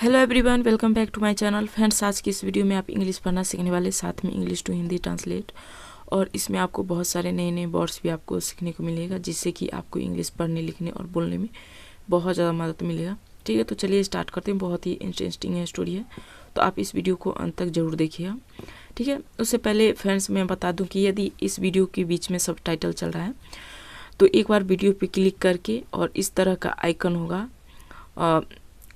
Hello everyone, welcome back to my channel. Friends, आज की इस वीडियो में आप इंग्लिश पढ़ना सीखने वाले, साथ में इंग्लिश टू हिंदी ट्रांसलेट, और इसमें आपको बहुत सारे नए नए वर्ड्स भी आपको सीखने को मिलेगा, जिससे कि आपको इंग्लिश पढ़ने लिखने और बोलने में बहुत ज़्यादा मदद मिलेगा। ठीक है, तो चलिए स्टार्ट करते हैं। बहुत ही इंटरेस्टिंग स्टोरी है, तो आप इस वीडियो को अंत तक जरूर देखिएगा। ठीक है, उससे पहले फ्रेंड्स मैं बता दूँ कि यदि इस वीडियो के बीच में सब टाइटल चल रहा है तो एक बार वीडियो पे क्लिक करके और इस तरह का आइकन होगा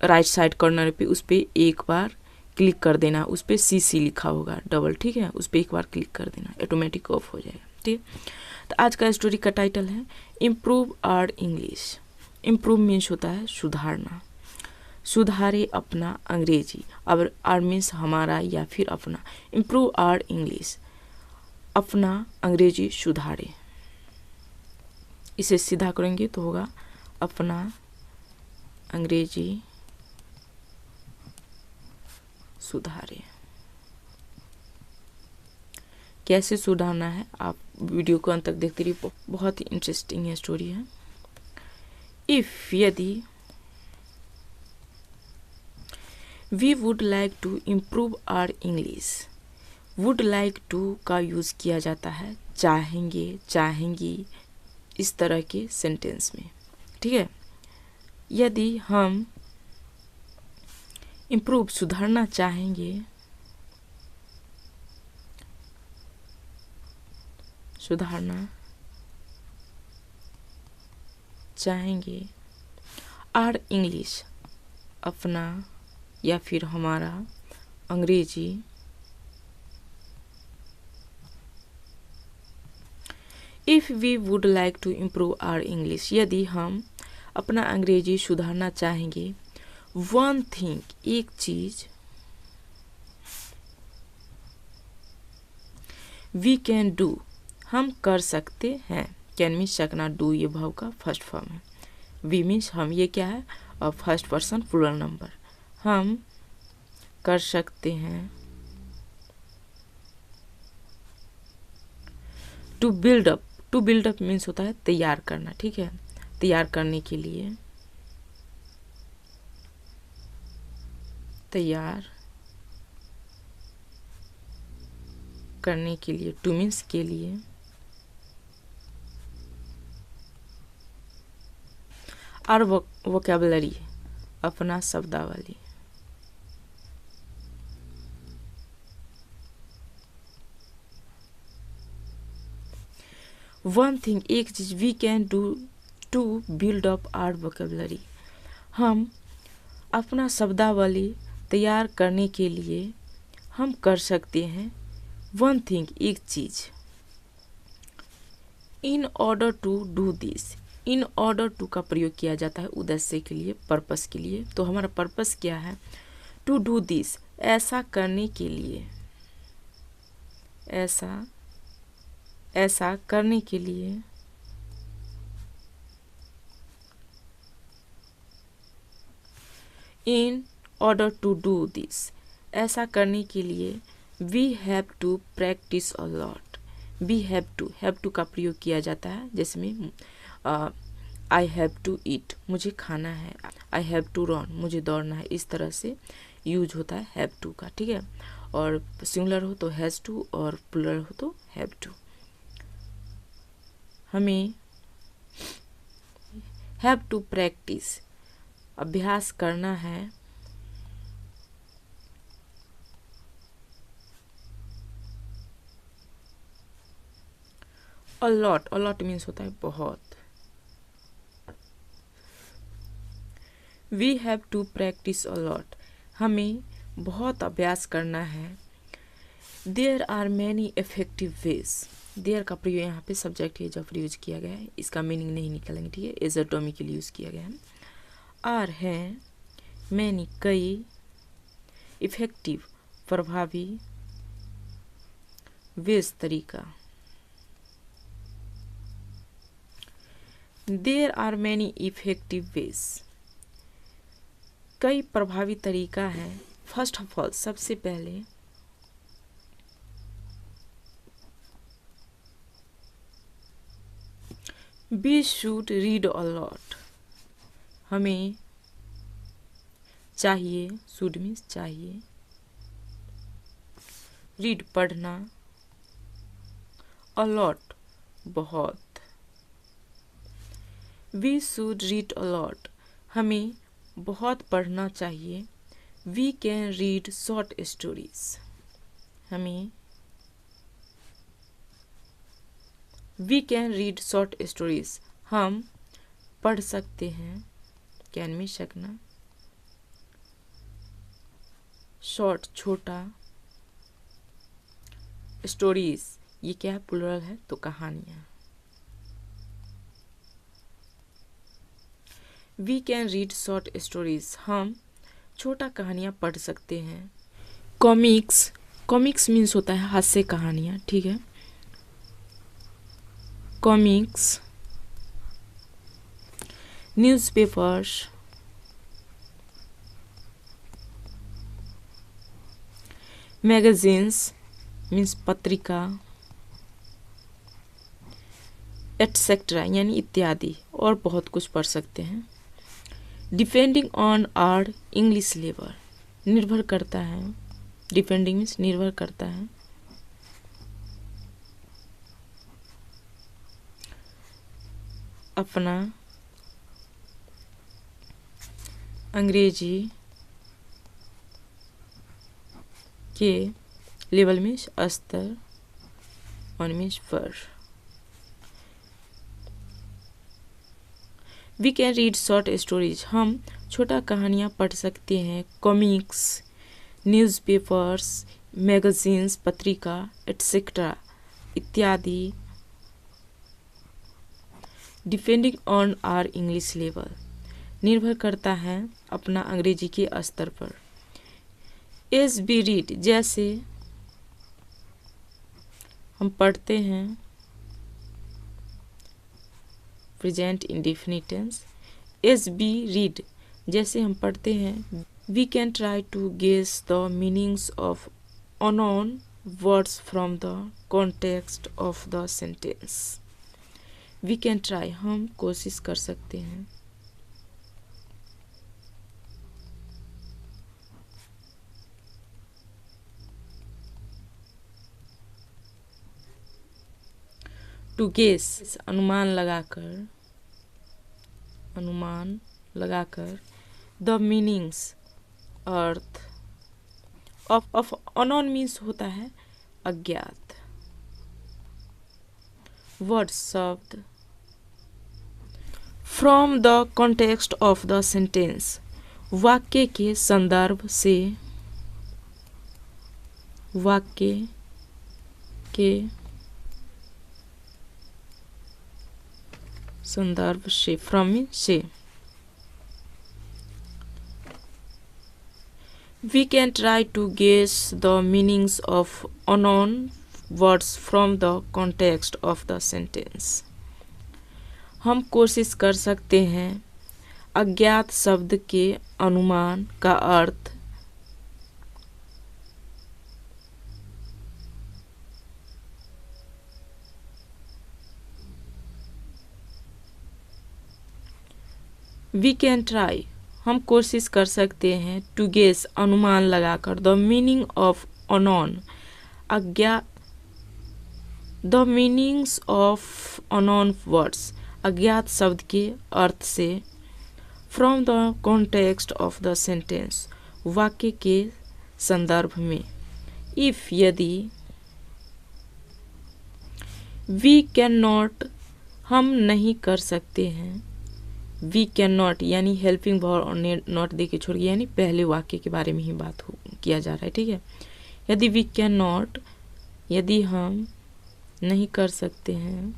राइट साइड कॉर्नर पे, उस पर एक बार क्लिक कर देना। उस पर CC लिखा होगा डबल, ठीक है, उस पर एक बार क्लिक कर देना, ऑटोमेटिक ऑफ हो जाएगा। ठीक है, तो आज का स्टोरी का टाइटल है improve our English. Improve means होता है सुधारना, सुधारे अपना अंग्रेजी। अब आर मीन्स हमारा या फिर अपना। इम्प्रूव आवर इंग्लिश, अपना अंग्रेजी सुधारे। इसे सीधा करेंगे तो होगा अपना अंग्रेजी सुधारे। कैसे सुधारना है आप वीडियो को अंत तक देखते रहिए, बहुत ही इंटरेस्टिंग स्टोरी है। इफ यदि we would like to improve our English, would like to का यूज किया जाता है चाहेंगे, चाहेंगी, इस तरह के सेंटेंस में। ठीक है, यदि हम इम्प्रूव सुधारना चाहेंगे, सुधारना चाहेंगे आर इंग्लिश, अपना या फिर हमारा अंग्रेजी, if we would like to improve our English, यदि हम अपना अंग्रेजी सुधारना चाहेंगे, वन थिंग, एक चीज, वी कैन डू, हम कर सकते हैं। कैन मीन्स सकना, डू ये भाव का फर्स्ट फॉर्म है। वी मीन्स हम, ये क्या है, और फर्स्ट पर्सन प्लूरल नंबर। हम कर सकते हैं। To build up, to build up means होता है तैयार करना। ठीक है, तैयार करने के लिए, तैयार करने के लिए, टू मीन्स के लिए, और वोकैबुलरी, अपना शब्दावली। वन थिंग, एक चीज, we can do to build up our vocabulary, हम अपना शब्दावली तैयार करने के लिए हम कर सकते हैं। वन थिंग, एक चीज। In order to do this, in order to का प्रयोग किया जाता है उद्देश्य के लिए, पर्पस के लिए। तो हमारा पर्पस क्या है, टू डू दिस, ऐसा करने के लिए, ऐसा ऐसा करने के लिए। In order to do this, ऐसा करने के लिए, we have to practise a lot. We have to का प्रयोग किया जाता है, जिसमें आई हैव टू ईट, मुझे खाना है। आई हैव टू रन, मुझे दौड़ना है। इस तरह से यूज होता है हैव टू का। ठीक है, और सिंगुलर हो तो हैज टू और प्लूरल हो तो हैव टू। हमें हैव टू प्रैक्टिस, अभ्यास करना है, a lot, a lot means होता है बहुत। We have to practise a lot, हमें बहुत अभ्यास करना है। There are many effective ways, there का प्रयोग यहाँ पे सब्जेक्ट है जब यूज किया गया है, इसका मीनिंग नहीं निकालेंगे। ठीक है, एज अ डमी के लिए यूज किया गया है। आर है मैनी, कई, इफेक्टिव, प्रभावी, वेज, तरीका। There are many effective ways, कई प्रभावी तरीका है। फर्स्ट ऑफ ऑल, सबसे पहले, we should read a lot, हमें चाहिए, शुड मीन्स चाहिए। रीड पढ़ना, a lot बहुत। We should read a lot हमें बहुत पढ़ना चाहिए। We can read short stories We can read short stories हम पढ़ सकते हैं। कैन में सकना, शॉर्ट छोटा, स्टोरीज ये क्या है, प्लुरल है तो कहानियाँ। We can read short stories हम छोटा कहानियाँ पढ़ सकते हैं। कॉमिक्स, कॉमिक्स मीन्स होता है हास्य कहानियाँ, ठीक है। कॉमिक्स, न्यूज़पेपर्स, मैगजीन्स मीन्स पत्रिका, एटसेट्रा यानी इत्यादि और बहुत कुछ पढ़ सकते हैं। Depending on our English level निर्भर करता है, डिपेंडिंग मीन्स निर्भर करता है। अपना अंग्रेजी के लेवल मीन्स स्तर, ऑन मीन्स पर। We can read short stories हम छोटा कहानियाँ पढ़ सकते हैं। कॉमिक्स, न्यूज़पेपर्स, मैगजीन्स पत्रिका, एटसेट्रा इत्यादि। Depending on our English level निर्भर करता है अपना अंग्रेजी के स्तर पर। एज बी रीड जैसे हम पढ़ते हैं, present indefinite tense. As we read जैसे हम पढ़ते हैं। We can try to guess the meanings of unknown words from the context of the sentence. We can try हम कोशिश कर सकते हैं। टू गेस अनुमान लगाकर द मीनिंग्स अर्थ ऑफ अननोन मीन्स होता है अज्ञात। वर्ड शब्द, from the context of the sentence वाक्य के संदर्भ से, वाक्य के संदर्भ से, फ्रॉम से। We can try to guess the meanings of unknown words from the context of the sentence हम कोशिश कर सकते हैं अज्ञात शब्द के अनुमान का अर्थ वी कैन ट्राई हम कोशिश कर सकते हैं टू गेस अनुमान लगाकर the meaning of unknown the meanings of unknown words अज्ञात शब्द के अर्थ से, from the context of the sentence वाक्य के संदर्भ में। इफ यदि, वी कैन नॉट हम नहीं कर सकते हैं। वी कैन नॉट यानी हेल्पिंग वर्ब और नॉट दे के छोड़ के यानी पहले वाक्य के बारे में ही बात किया जा रहा है, ठीक है। यदि वी कैन नॉट यदि हम नहीं कर सकते हैं,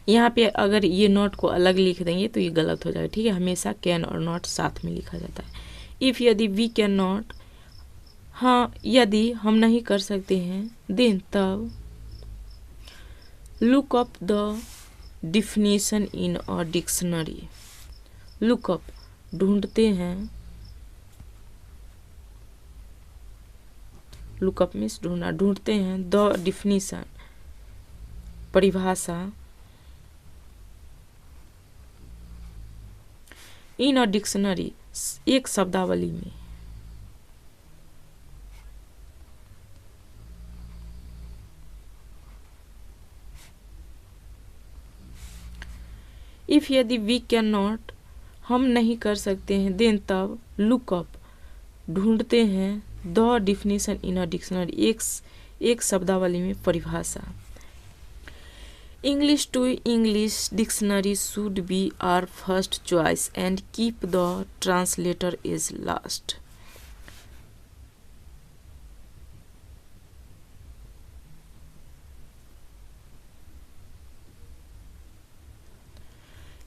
यहाँ पे अगर ये नॉट को अलग लिख देंगे तो ये गलत हो जाएगा, ठीक है। हमेशा कैन और नॉट साथ में लिखा जाता है। इफ यदि वी कैन नॉट हाँ यदि हम नहीं कर सकते हैं, देन तब look up the definition in a dictionary. Lookup ढूंढते हैं, लुकअप मीन्स ढूंढना, ढूंढते हैं द डिफिनीशन परिभाषा इन अ डिक्शनरी, एक शब्दावली में। इफ यदि वी कैन नॉट, हम नहीं कर सकते हैं, देन तब लुक अप, ढूंढते हैं, the definition in a dictionary, एक शब्दावली में परिभाषा। English to English dictionary should be our first choice and keep the translator is last.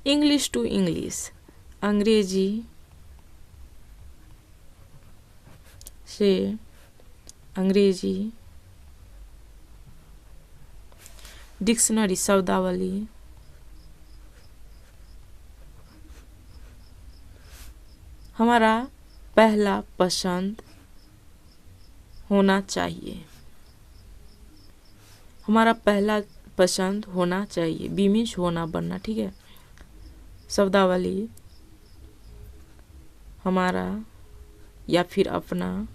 English to English, अंग्रेजी से अंग्रेजी डिक्शनरी, शब्दावली हमारा पहला पसंद होना चाहिए, हमारा पहला पसंद होना चाहिए। बी मीन्स होना, बनना, ठीक है। शब्दावली हमारा या फिर अपना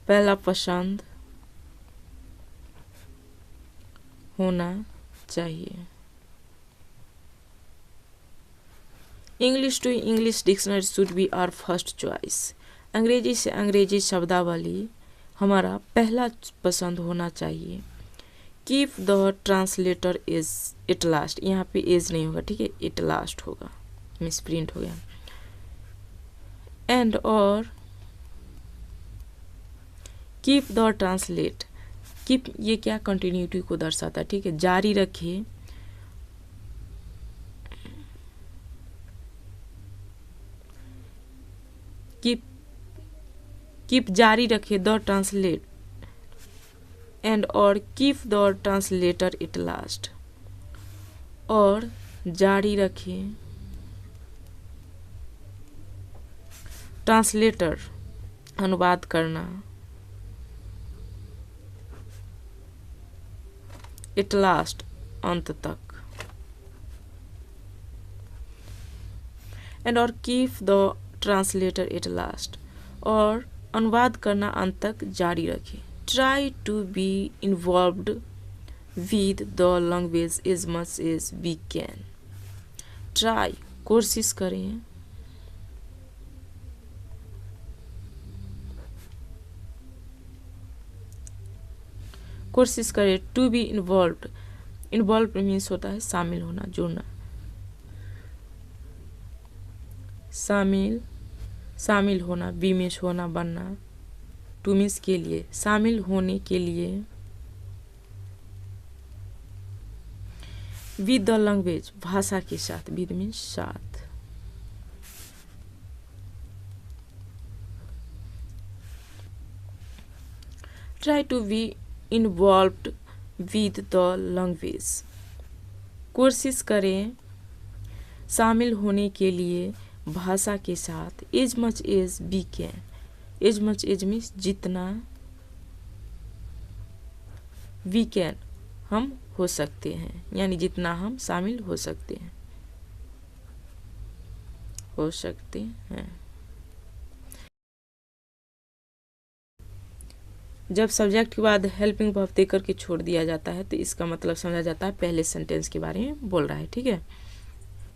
पहला पसंद होना चाहिए। English to English dictionary should be our first choice, अंग्रेजी से अंग्रेजी शब्दावली हमारा पहला पसंद होना चाहिए। Keep the translator is it last, यहाँ पे इज नहीं होगा, ठीक है, इट लास्ट होगा, मिस प्रिंट हो गया। एंड और कीप द ट्रांसलेट, कीप ये क्या कंटिन्यूटी को दर्शाता है, ठीक है, जारी रखे, कीप जारी रखे द ट्रांसलेट, एंड और keep the translator it last, और जारी रखे ट्रांसलेटर, अनुवाद करना, इट लास्ट, अंत तक, एंड और keep the translator it last, और अनुवाद करना अंत तक जारी रखें। Try to be involved with the language as much as we can, try कोशिश करें, कोशिश करें, to be involved, involve means होता है शामिल होना, जुड़ना, शामिल होना, बी मीन्स होना, बनना, टू मीन्स के लिए, शामिल होने के लिए, विद द लैंग्वेज भाषा के साथ, विद मीन्स साथ, try to be involved with the language, कोशिश करें शामिल होने के लिए भाषा के साथ, as much as we can, as much as means जितना, वी कैन हम हो सकते हैं, यानी जितना हम शामिल हो सकते हैं, जब सब्जेक्ट के बाद हेल्पिंग वर्ब दे करके छोड़ दिया जाता है तो इसका मतलब समझा जाता है पहले सेंटेंस के बारे में बोल रहा है, ठीक है।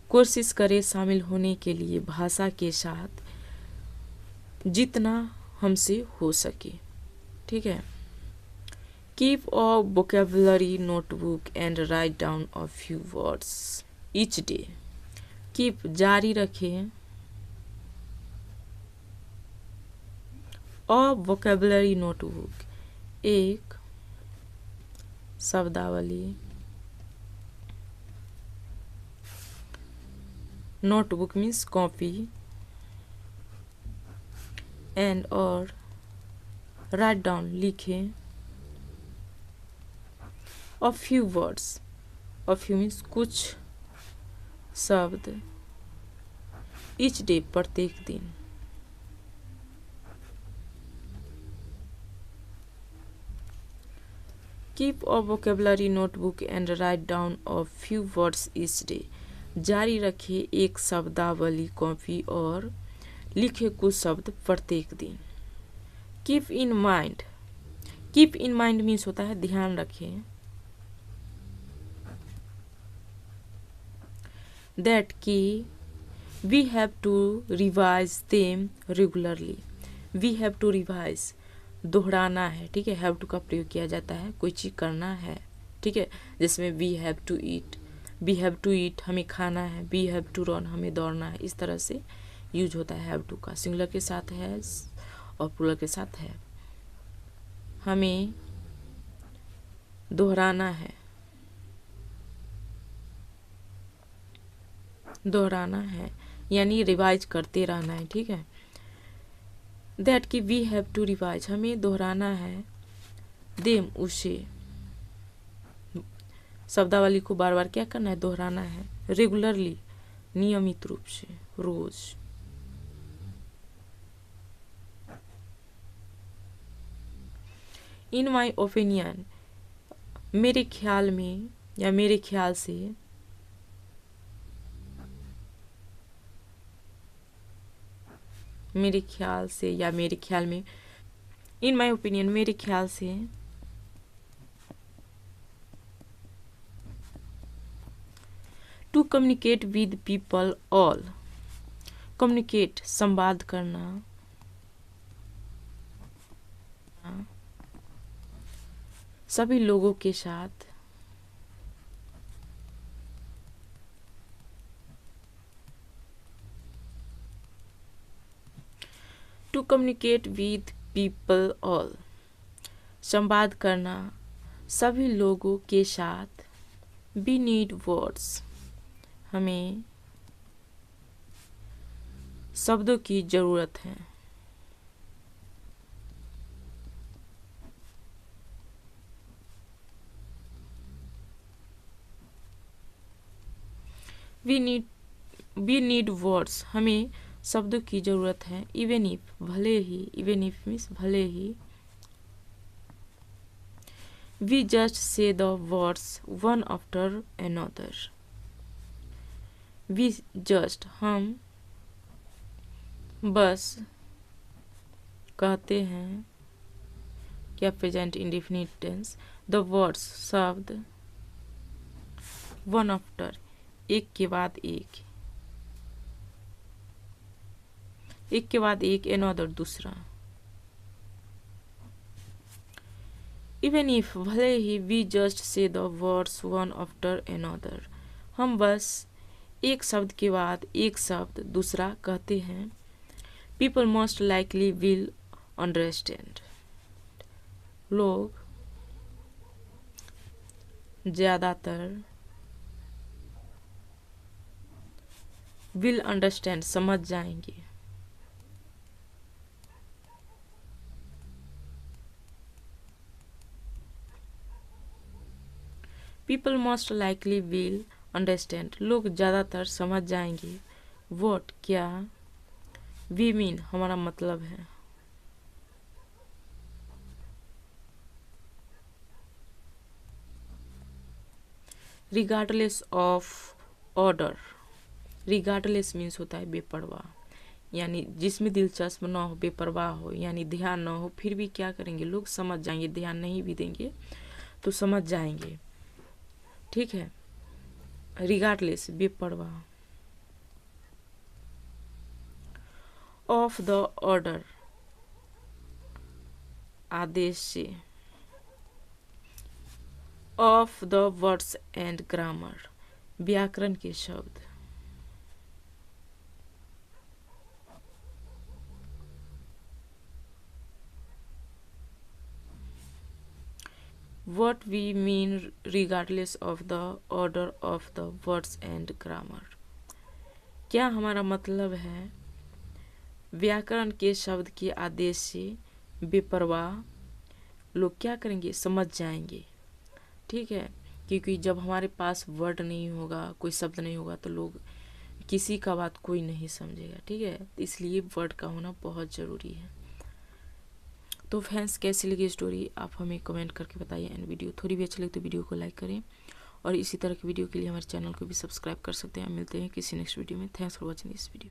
कोशिश करें शामिल होने के लिए भाषा के साथ जितना हमसे हो सके, ठीक है। Keep a vocabulary notebook and write down a few words each day, keep जारी रखें, अ वोकेबुलरी नोटबुक एक शब्दावली, नोटबुक मीन्स कॉपी, एंड और राइट डाउन लिखें, a few words, a few means कुछ शब्द, ईच डे प्रत्येक दिन, keep a vocabulary notebook and write down a few words each day. जारी रखे एक शब्दावली कॉपी और लिखे कुछ शब्द प्रत्येक दिन। Keep in mind, keep in mind means होता है ध्यान रखें, दैट कि we have to revise them regularly. We have to revise, दोहराना है, ठीक है। हैव टू का प्रयोग किया जाता है, कोई चीज़ करना है, ठीक है। जिसमें we have to eat, we have to eat हमें खाना है, वी हैव टू रन हमें दौड़ना है, इस तरह से यूज होता है हैव टू का। सिंगुलर के साथ है और प्लूरल के साथ है। हमें दोहराना है, दोहराना है यानी रिवाइज करते रहना है, ठीक है। दैट कि वी हैव टू रिवाइज, हमें दोहराना है, देम उसे, शब्दावली को बार बार क्या करना है, दोहराना है, रेगुलरली नियमित रूप से, रोज। इन माई ओपिनियन, मेरे ख्याल में या मेरे ख्याल से, मेरे ख्याल से या मेरे ख्याल में, इन माई ओपिनियन मेरे ख्याल से, to communicate with people all, communicate संवाद करना, सभी लोगों के साथ, to communicate with people all, संवाद करना सभी लोगों के साथ। वी नीड वर्ड्स, हमें शब्दों की जरूरत है। वी नीड वर्ड्स, हमें शब्दों की जरूरत है। इवन इफ, भले ही, इवन इफ मीन्स भले ही, we just say the words one after another. We just, हम बस कहते हैं, क्या present indefinite tense, the words शब्द, वन आफ्टर एक के बाद एक, एक के बाद एक, अनदर दूसरा। इवन इफ, भले ही, we just say the words one after another, हम बस एक शब्द के बाद एक शब्द दूसरा कहते हैं। People most likely will understand, लोग ज्यादातर, विल अंडरस्टैंड समझ जाएंगे। People most likely will understand, लोग ज़्यादातर समझ जाएंगे। वॉट, क्या, वी मीन, हमारा मतलब है। Regardless of order, regardless means होता है बेपरवाह, यानी जिसमें दिलचस्प ना हो, बेपरवाह हो, यानी ध्यान ना हो, फिर भी क्या करेंगे, लोग समझ जाएंगे। ध्यान नहीं भी देंगे तो समझ जाएंगे, ठीक है। रिगार्डलेस, बेपरवाह। ऑफ द ऑर्डर, आदेश से। Of the words and grammar, व्याकरण के शब्द। What we mean regardless of the order of the words and grammar, क्या हमारा मतलब है व्याकरण के शब्द के आदेश से बेपरवाह लोग क्या करेंगे, समझ जाएंगे, ठीक है। क्योंकि जब हमारे पास वर्ड नहीं होगा, कोई शब्द नहीं होगा, तो लोग किसी का बात कोई नहीं समझेगा, ठीक है। इसलिए वर्ड का होना बहुत ज़रूरी है। तो फ्रेंड्स कैसी लगी स्टोरी आप हमें कमेंट करके बताइए, एंड वीडियो थोड़ी भी अच्छी लगी तो वीडियो को लाइक करें, और इसी तरह की वीडियो के लिए हमारे चैनल को भी सब्सक्राइब कर सकते हैं। मिलते हैं किसी नेक्स्ट वीडियो में। Thanks for watching this video.